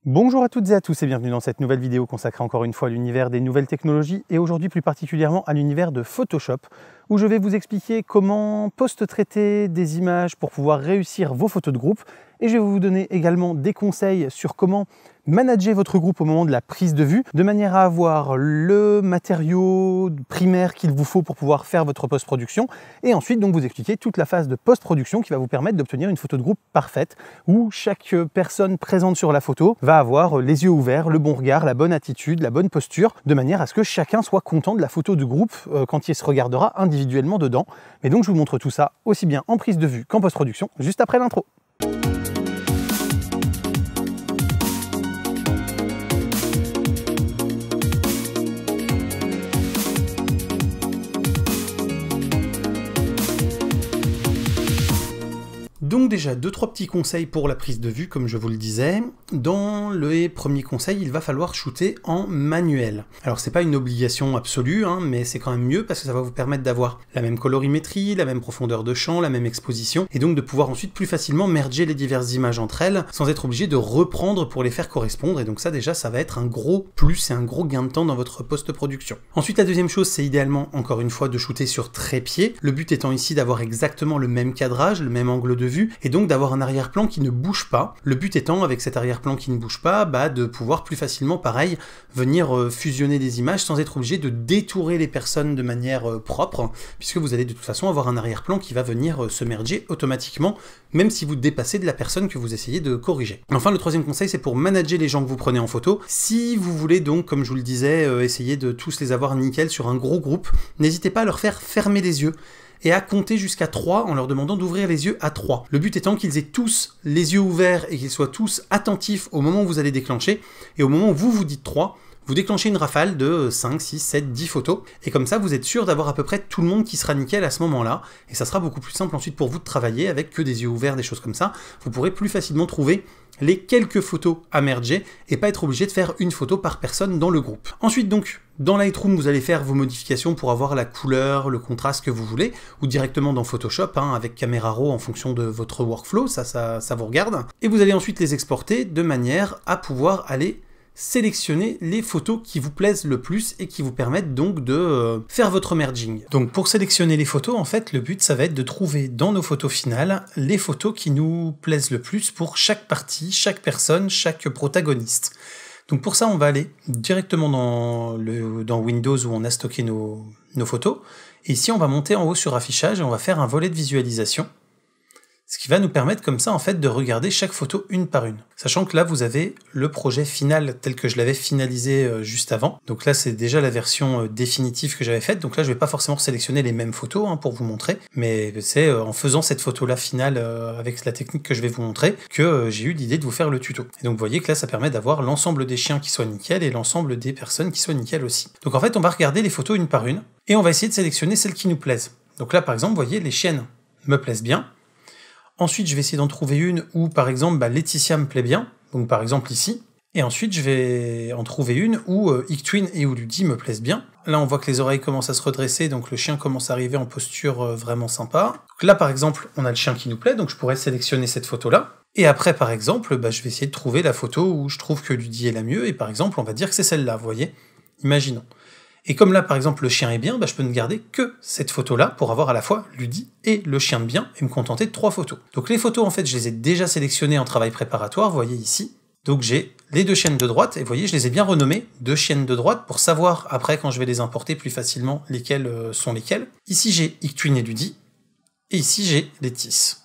Bonjour à toutes et à tous et bienvenue dans cette nouvelle vidéo consacrée encore une fois à l'univers des nouvelles technologies et aujourd'hui plus particulièrement à l'univers de Photoshop où je vais vous expliquer comment post-traiter des images pour pouvoir réussir vos photos de groupe et je vais vous donner également des conseils sur comment manager votre groupe au moment de la prise de vue de manière à avoir le matériau primaire qu'il vous faut pour pouvoir faire votre post-production et ensuite donc vous expliquer toute la phase de post-production qui va vous permettre d'obtenir une photo de groupe parfaite où chaque personne présente sur la photo va avoir les yeux ouverts, le bon regard, la bonne attitude, la bonne posture de manière à ce que chacun soit content de la photo de groupe quand il se regardera individuellement dedans. Mais donc je vous montre tout ça aussi bien en prise de vue qu'en post-production juste après l'intro. Donc déjà, 2-3 petits conseils pour la prise de vue, comme je vous le disais. Dans le premier conseil, il va falloir shooter en manuel. Alors c'est pas une obligation absolue, mais c'est quand même mieux parce que ça va vous permettre d'avoir la même colorimétrie, la même profondeur de champ, la même exposition, et donc de pouvoir ensuite plus facilement merger les diverses images entre elles, sans être obligé de reprendre pour les faire correspondre, et donc ça déjà, ça va être un gros plus et un gros gain de temps dans votre post-production. Ensuite, la deuxième chose, c'est idéalement, encore une fois, de shooter sur trépied, le but étant ici d'avoir exactement le même cadrage, le même angle de vue, et donc d'avoir un arrière-plan qui ne bouge pas. Le but étant, avec cet arrière-plan qui ne bouge pas, de pouvoir plus facilement, pareil, venir fusionner des images sans être obligé de détourer les personnes de manière propre, puisque vous allez de toute façon avoir un arrière-plan qui va venir se merger automatiquement, même si vous dépassez de la personne que vous essayez de corriger. Enfin, le troisième conseil, c'est pour manager les gens que vous prenez en photo. Si vous voulez donc, comme je vous le disais, essayer de tous les avoir nickel sur un gros groupe, n'hésitez pas à leur faire fermer les yeux et à compter jusqu'à 3 en leur demandant d'ouvrir les yeux à 3. Le but étant qu'ils aient tous les yeux ouverts et qu'ils soient tous attentifs au moment où vous allez déclencher, et au moment où vous dites 3, vous déclenchez une rafale de 5, 6, 7, 10 photos, et comme ça vous êtes sûr d'avoir à peu près tout le monde qui sera nickel à ce moment-là, et ça sera beaucoup plus simple ensuite pour vous de travailler avec que des yeux ouverts, des choses comme ça. Vous pourrez plus facilement trouver les quelques photos à merger, et pas être obligé de faire une photo par personne dans le groupe. Ensuite donc, dans Lightroom, vous allez faire vos modifications pour avoir la couleur, le contraste que vous voulez, ou directement dans Photoshop, avec Camera Raw en fonction de votre workflow, ça vous regarde. Et vous allez ensuite les exporter de manière à pouvoir aller sélectionner les photos qui vous plaisent le plus et qui vous permettent donc de faire votre merging. Donc pour sélectionner les photos, en fait, le but, ça va être de trouver dans nos photos finales les photos qui nous plaisent le plus pour chaque partie, chaque personne, chaque protagoniste. Donc pour ça, on va aller directement dans Windows où on a stocké nos photos. Et ici, on va monter en haut sur Affichage et on va faire un volet de visualisation. Ce qui va nous permettre comme ça en fait de regarder chaque photo une par une. Sachant que là vous avez le projet final tel que je l'avais finalisé juste avant. Donc là c'est déjà la version définitive que j'avais faite. Donc là je vais pas forcément sélectionner les mêmes photos pour vous montrer. Mais c'est en faisant cette photo là finale avec la technique que je vais vous montrer que j'ai eu l'idée de vous faire le tuto. Et donc vous voyez que là ça permet d'avoir l'ensemble des chiens qui soient nickel et l'ensemble des personnes qui soient nickel aussi. Donc en fait on va regarder les photos une par une et on va essayer de sélectionner celles qui nous plaisent. Donc là par exemple vous voyez les chiennes me plaisent bien. Ensuite, je vais essayer d'en trouver une où, par exemple, Laetitia me plaît bien, donc par exemple ici. Et ensuite, je vais en trouver une où Ictwin et où Ludi me plaisent bien. Là, on voit que les oreilles commencent à se redresser, donc le chien commence à arriver en posture vraiment sympa. Donc là, par exemple, on a le chien qui nous plaît, donc je pourrais sélectionner cette photo-là. Et après, par exemple, je vais essayer de trouver la photo où je trouve que Ludi est la mieux, et par exemple, on va dire que c'est celle-là, vous voyez. Imaginons. Et comme là, par exemple, le chien est bien, je peux ne garder que cette photo-là pour avoir à la fois Ludi et le chien de bien et me contenter de 3 photos. Donc les photos, en fait, je les ai déjà sélectionnées en travail préparatoire, vous voyez ici. Donc j'ai les 2 chiennes de droite, et vous voyez, je les ai bien renommées 2 chiennes de droite pour savoir après, quand je vais les importer plus facilement, lesquelles sont lesquelles. Ici, j'ai Ictwin et Ludi, et ici, j'ai Létis.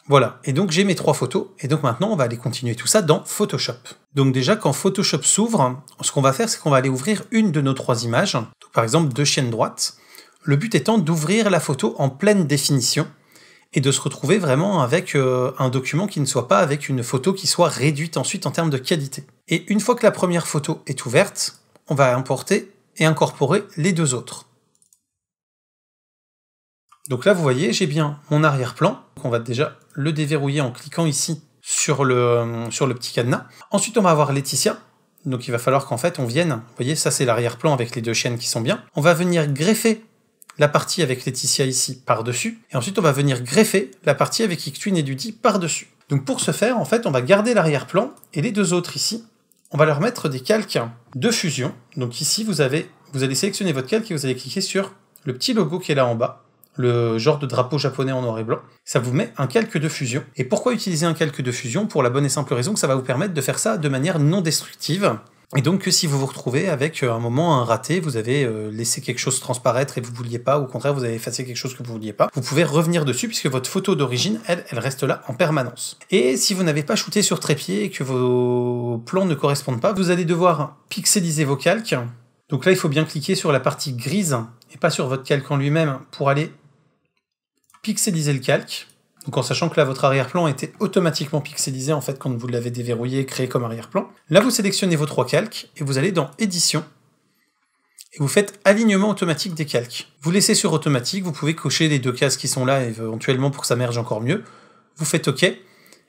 Voilà, et donc j'ai mes 3 photos, et donc maintenant on va aller continuer tout ça dans Photoshop. Donc déjà quand Photoshop s'ouvre, ce qu'on va faire c'est qu'on va aller ouvrir une de nos 3 images, donc par exemple 2 chiennes droites, le but étant d'ouvrir la photo en pleine définition, et de se retrouver vraiment avec un document qui ne soit pas avec une photo qui soit réduite ensuite en termes de qualité. Et une fois que la première photo est ouverte, on va importer et incorporer les 2 autres. Donc là, vous voyez, j'ai bien mon arrière-plan. On va déjà le déverrouiller en cliquant ici sur le petit cadenas. Ensuite, on va avoir Laetitia. Donc il va falloir qu'en fait, on vienne... Vous voyez, ça c'est l'arrière-plan avec les 2 chiennes qui sont bien. On va venir greffer la partie avec Laetitia ici par-dessus. Et ensuite, on va venir greffer la partie avec Ictwin et Ludi par-dessus. Donc pour ce faire, en fait, on va garder l'arrière-plan, et les deux autres ici, on va leur mettre des calques de fusion. Donc ici, vous allez sélectionner votre calque et vous allez cliquer sur le petit logo qui est là en bas, le genre de drapeau japonais en noir et blanc. Ça vous met un calque de fusion. Et pourquoi utiliser un calque de fusion? Pour la bonne et simple raison que ça va vous permettre de faire ça de manière non destructive. Et donc que si vous vous retrouvez avec un moment un raté, vous avez laissé quelque chose transparaître et vous vouliez pas, ou au contraire vous avez effacé quelque chose que vous vouliez pas, vous pouvez revenir dessus puisque votre photo d'origine, elle reste là en permanence. Et si vous n'avez pas shooté sur trépied et que vos plans ne correspondent pas, vous allez devoir pixeliser vos calques. Donc là il faut bien cliquer sur la partie grise et pas sur votre calque en lui-même pour aller pixeliser le calque. Donc en sachant que là, votre arrière-plan était automatiquement pixelisé en fait quand vous l'avez déverrouillé et créé comme arrière-plan. Là, vous sélectionnez vos trois calques et vous allez dans Édition et vous faites Alignement automatique des calques. Vous laissez sur Automatique, vous pouvez cocher les deux cases qui sont là éventuellement pour que ça merge encore mieux. Vous faites OK.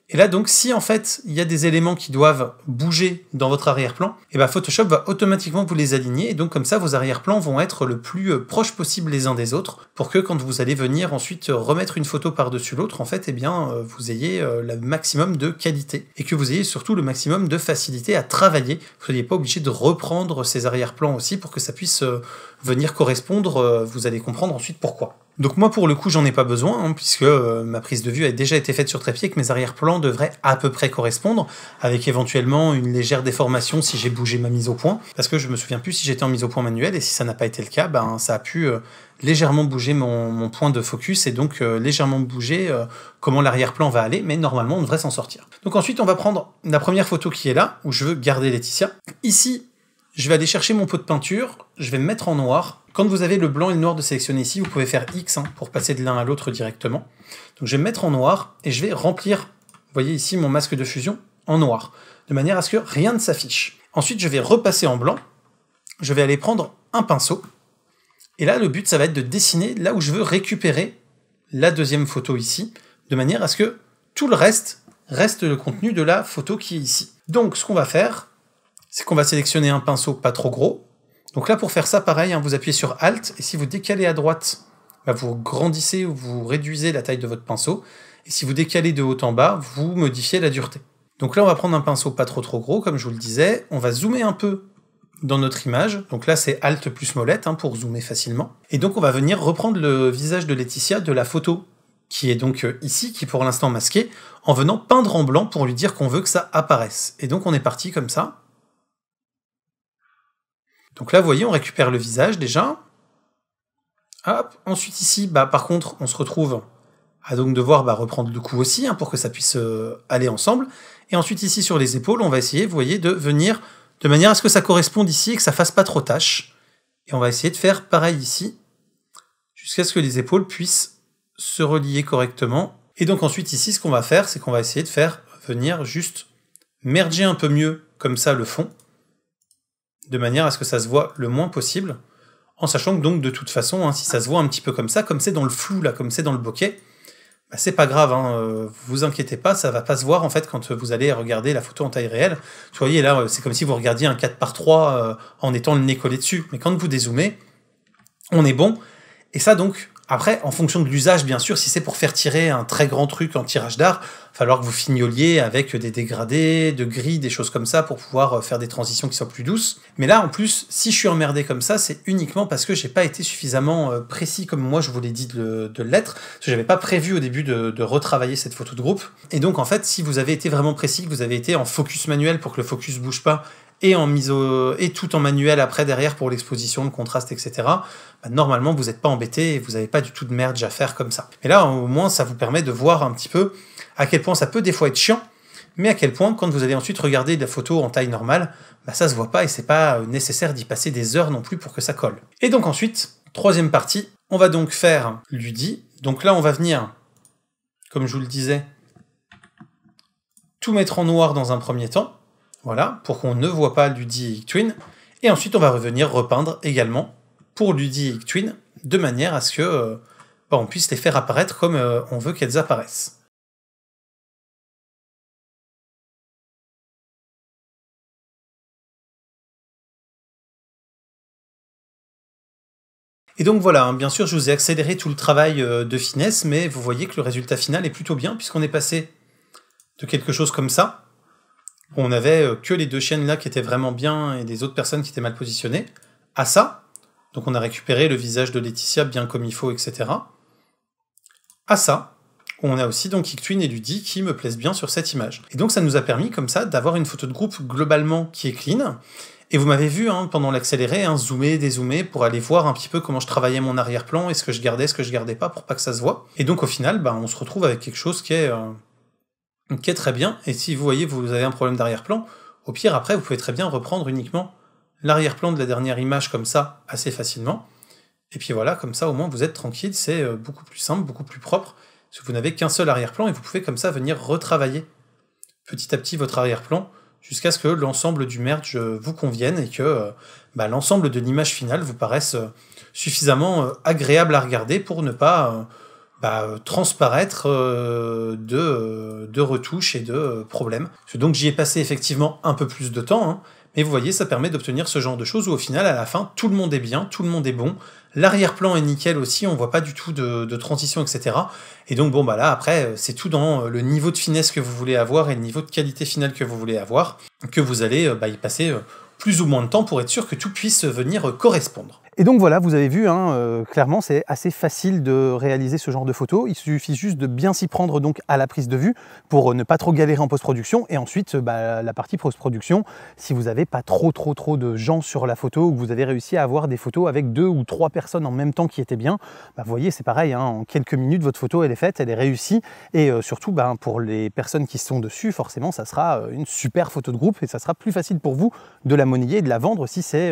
Et là donc, si en fait il y a des éléments qui doivent bouger dans votre arrière-plan, et ben Photoshop va automatiquement vous les aligner, et donc comme ça vos arrière-plans vont être le plus proches possible les uns des autres, pour que quand vous allez venir ensuite remettre une photo par-dessus l'autre, en fait, eh bien vous ayez le maximum de qualité, et que vous ayez surtout le maximum de facilité à travailler. Vous ne soyez pas obligé de reprendre ces arrière-plans aussi pour que ça puisse venir correspondre, vous allez comprendre ensuite pourquoi. Donc moi pour le coup j'en ai pas besoin, hein, puisque ma prise de vue a déjà été faite sur trépied, que mes arrière-plans devraient à peu près correspondre, avec éventuellement une légère déformation si j'ai bougé ma mise au point, parce que je me souviens plus si j'étais en mise au point manuelle, et si ça n'a pas été le cas, ben ça a pu légèrement bouger mon point de focus, et donc légèrement bouger comment l'arrière-plan va aller, mais normalement on devrait s'en sortir. Donc ensuite on va prendre la première photo qui est là, où je veux garder Laetitia. Ici, je vais aller chercher mon pot de peinture, je vais me mettre en noir. Quand vous avez le blanc et le noir de sélectionner ici, vous pouvez faire X pour passer de l'un à l'autre directement. Donc je vais me mettre en noir et je vais remplir, vous voyez ici, mon masque de fusion en noir, de manière à ce que rien ne s'affiche. Ensuite, je vais repasser en blanc, je vais aller prendre un pinceau, et là, le but, ça va être de dessiner là où je veux récupérer la deuxième photo ici, de manière à ce que tout le reste le contenu de la photo qui est ici. Donc, ce qu'on va faire, c'est qu'on va sélectionner un pinceau pas trop gros. Donc là, pour faire ça, pareil, vous appuyez sur Alt, et si vous décalez à droite, vous grandissez ou vous réduisez la taille de votre pinceau, et si vous décalez de haut en bas, vous modifiez la dureté. Donc là, on va prendre un pinceau pas trop gros, comme je vous le disais, on va zoomer un peu dans notre image, donc là c'est Alt plus molette pour zoomer facilement, et donc on va venir reprendre le visage de Laetitia de la photo, qui est donc ici, qui est pour l'instant masqué, en venant peindre en blanc pour lui dire qu'on veut que ça apparaisse. Et donc on est parti comme ça. Donc là, vous voyez, on récupère le visage déjà. Hop. Ensuite ici, par contre, on se retrouve à donc devoir reprendre le cou aussi, pour que ça puisse aller ensemble. Et ensuite ici, sur les épaules, on va essayer, vous voyez, de venir de manière à ce que ça corresponde ici et que ça fasse pas trop tâche. Et on va essayer de faire pareil ici, jusqu'à ce que les épaules puissent se relier correctement. Et donc ensuite ici, ce qu'on va faire, c'est qu'on va essayer de faire venir juste merger un peu mieux, comme ça, le fond, de manière à ce que ça se voit le moins possible, en sachant que donc de toute façon, si ça se voit un petit peu comme ça, comme c'est dans le flou là, comme c'est dans le bokeh, c'est pas grave, vous inquiétez pas, ça va pas se voir en fait quand vous allez regarder la photo en taille réelle. Vous voyez là, c'est comme si vous regardiez un 4:3 en étant le nez collé dessus, mais quand vous dézoomez, on est bon, et ça donc, après, en fonction de l'usage, bien sûr, si c'est pour faire tirer un très grand truc en tirage d'art, il va falloir que vous fignoliez avec des dégradés, de gris, des choses comme ça, pour pouvoir faire des transitions qui soient plus douces. Mais là, en plus, si je suis emmerdé comme ça, c'est uniquement parce que j'ai pas été suffisamment précis comme moi je vous l'ai dit de l'être, parce que j'avais pas prévu au début de retravailler cette photo de groupe. Et donc, en fait, si vous avez été vraiment précis, que vous avez été en focus manuel pour que le focus bouge pas, et tout en manuel après derrière pour l'exposition, le contraste, etc., normalement vous n'êtes pas embêté et vous n'avez pas du tout de merge à faire comme ça. Mais là, au moins, ça vous permet de voir un petit peu à quel point ça peut des fois être chiant, mais à quel point, quand vous allez ensuite regarder la photo en taille normale, ça se voit pas et c'est pas nécessaire d'y passer des heures non plus pour que ça colle. Et donc ensuite, troisième partie, on va donc faire l'UDI. Donc là, on va venir, comme je vous le disais, tout mettre en noir dans un premier temps. Voilà, pour qu'on ne voit pas l'UDI et Ictwin. Et ensuite, on va revenir repeindre également pour l'UDI et Ictwin, de manière à ce que on puisse les faire apparaître comme on veut qu'elles apparaissent. Et donc voilà, bien sûr, je vous ai accéléré tout le travail de finesse, mais vous voyez que le résultat final est plutôt bien, puisqu'on est passé de quelque chose comme ça, où on avait que les deux chaînes là qui étaient vraiment bien et des autres personnes qui étaient mal positionnées, à ça, donc on a récupéré le visage de Laetitia bien comme il faut, etc. À ça, où on a aussi donc Ictwin et Ludi qui me plaisent bien sur cette image. Et donc ça nous a permis comme ça d'avoir une photo de groupe globalement qui est clean. Et vous m'avez vu pendant l'accéléré, zoomer, dézoomer, pour aller voir un petit peu comment je travaillais mon arrière-plan, est-ce que je gardais pas, pour pas que ça se voit. Et donc au final, on se retrouve avec quelque chose qui est très bien. Et si vous voyez, vous avez un problème d'arrière-plan, au pire après, vous pouvez très bien reprendre uniquement l'arrière-plan de la dernière image comme ça, assez facilement. Et puis voilà, comme ça au moins vous êtes tranquille, c'est beaucoup plus simple, beaucoup plus propre, parce que vous n'avez qu'un seul arrière-plan et vous pouvez comme ça venir retravailler petit à petit votre arrière-plan, jusqu'à ce que l'ensemble du merge vous convienne et que l'ensemble de l'image finale vous paraisse suffisamment agréable à regarder pour ne pas transparaître de retouches et de problèmes. Donc j'y ai passé effectivement un peu plus de temps, mais vous voyez, ça permet d'obtenir ce genre de choses où au final, à la fin, tout le monde est bien, tout le monde est bon, l'arrière-plan est nickel aussi, on voit pas du tout de transition, etc. Et donc là, après, c'est tout dans le niveau de finesse que vous voulez avoir et le niveau de qualité finale que vous voulez avoir, que vous allez y passer plus ou moins de temps pour être sûr que tout puisse venir correspondre. Et donc voilà, vous avez vu, clairement c'est assez facile de réaliser ce genre de photos. Il suffit juste de bien s'y prendre donc à la prise de vue pour ne pas trop galérer en post-production. Et ensuite, la partie post-production, si vous n'avez pas trop de gens sur la photo ou que vous avez réussi à avoir des photos avec 2 ou 3 personnes en même temps qui étaient bien, vous voyez, c'est pareil, en quelques minutes, votre photo elle est faite, elle est réussie. Et surtout, pour les personnes qui sont dessus, forcément, ça sera une super photo de groupe et ça sera plus facile pour vous de la monnayer et de la vendre si c'est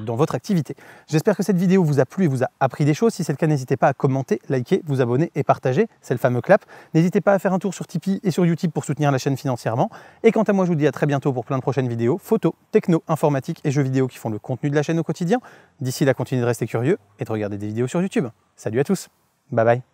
dans votre activité. J'espère que cette vidéo vous a plu et vous a appris des choses. Si c'est le cas, n'hésitez pas à commenter, liker, vous abonner et partager. C'est le fameux clap. N'hésitez pas à faire un tour sur Tipeee et sur YouTube pour soutenir la chaîne financièrement. Et quant à moi, je vous dis à très bientôt pour plein de prochaines vidéos, photos, techno, informatique et jeux vidéo qui font le contenu de la chaîne au quotidien. D'ici là, continuez de rester curieux et de regarder des vidéos sur YouTube. Salut à tous, bye bye.